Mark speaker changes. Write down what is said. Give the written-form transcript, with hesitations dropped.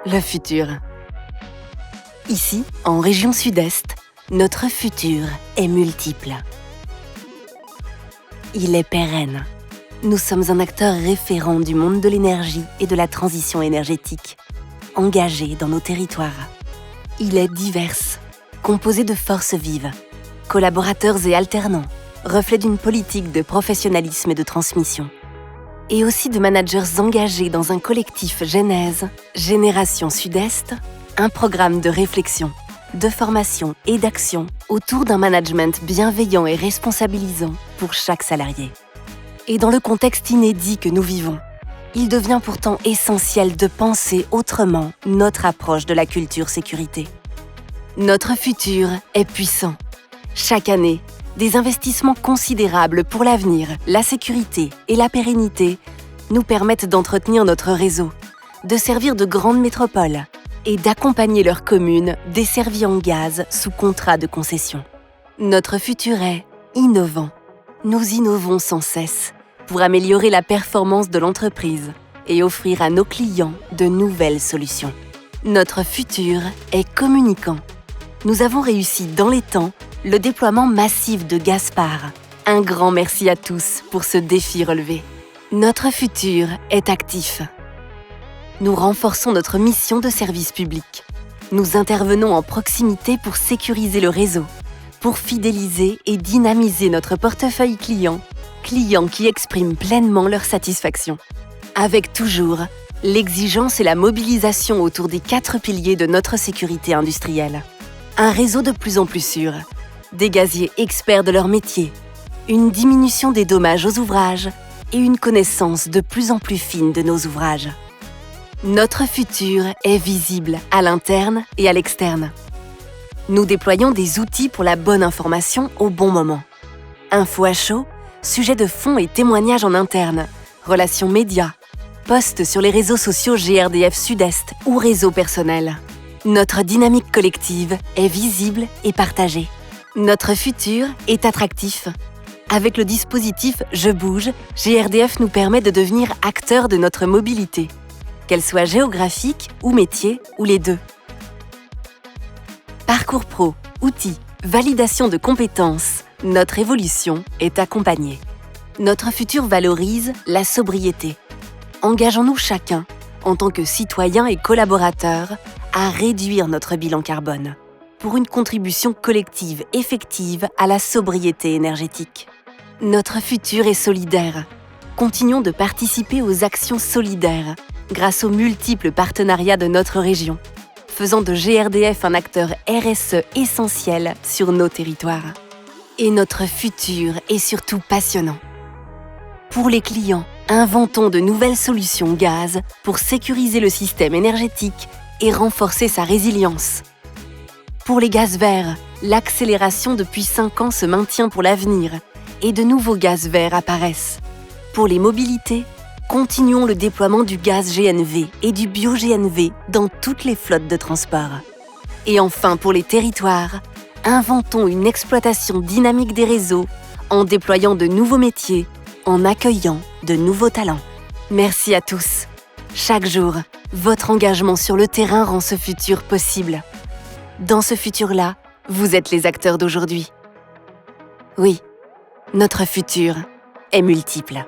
Speaker 1: le futur. Ici, en région Sud-Est, notre futur est multiple. Il est pérenne. Nous sommes un acteur référent du monde de l'énergie et de la transition énergétique, engagé dans nos territoires. Il est divers, composé de forces vives, collaborateurs et alternants, reflet d'une politique de professionnalisme et de transmission. Et aussi de managers engagés dans un collectif Genèse, Génération Sud-Est, un programme de réflexion, de formation et d'action autour d'un management bienveillant et responsabilisant pour chaque salarié. Et dans le contexte inédit que nous vivons, il devient pourtant essentiel de penser autrement notre approche de la culture sécurité. Notre futur est puissant. Chaque année, des investissements considérables pour l'avenir, la sécurité et la pérennité nous permettent d'entretenir notre réseau, de servir de grandes métropoles et d'accompagner leurs communes desservies en gaz sous contrat de concession. Notre futur est innovant. Nous innovons sans cesse pour améliorer la performance de l'entreprise et offrir à nos clients de nouvelles solutions. Notre futur est communicant. Nous avons réussi dans les temps le déploiement massif de Gaspard. Un grand merci à tous pour ce défi relevé. Notre futur est actif. Nous renforçons notre mission de service public. Nous intervenons en proximité pour sécuriser le réseau, pour fidéliser et dynamiser notre portefeuille client, clients qui expriment pleinement leur satisfaction. Avec toujours l'exigence et la mobilisation autour des 4 piliers de notre sécurité industrielle. Un réseau de plus en plus sûr, des gaziers experts de leur métier, une diminution des dommages aux ouvrages et une connaissance de plus en plus fine de nos ouvrages. Notre futur est visible à l'interne et à l'externe. Nous déployons des outils pour la bonne information au bon moment. Info à chaud, sujets de fond et témoignages en interne, relations médias, posts sur les réseaux sociaux GRDF Sud-Est ou réseaux personnels. Notre dynamique collective est visible et partagée. Notre futur est attractif. Avec le dispositif Je bouge, GRDF nous permet de devenir acteur de notre mobilité, qu'elle soit géographique ou métier ou les deux. Parcours pro, outils, validation de compétences, notre évolution est accompagnée. Notre futur valorise la sobriété. Engageons-nous chacun, en tant que citoyens et collaborateurs, à réduire notre bilan carbone pour une contribution collective effective à la sobriété énergétique. Notre futur est solidaire. Continuons de participer aux actions solidaires grâce aux multiples partenariats de notre région, faisant de GRDF un acteur RSE essentiel sur nos territoires. Et notre futur est surtout passionnant. Pour les clients, inventons de nouvelles solutions gaz pour sécuriser le système énergétique et renforcer sa résilience. Pour les gaz verts, l'accélération depuis 5 ans se maintient pour l'avenir et de nouveaux gaz verts apparaissent. Pour les mobilités, continuons le déploiement du gaz GNV et du bio-GNV dans toutes les flottes de transport. Et enfin, pour les territoires, inventons une exploitation dynamique des réseaux en déployant de nouveaux métiers, en accueillant de nouveaux talents. Merci à tous. Chaque jour, votre engagement sur le terrain rend ce futur possible. Dans ce futur-là, vous êtes les acteurs d'aujourd'hui. Oui, notre futur est multiple.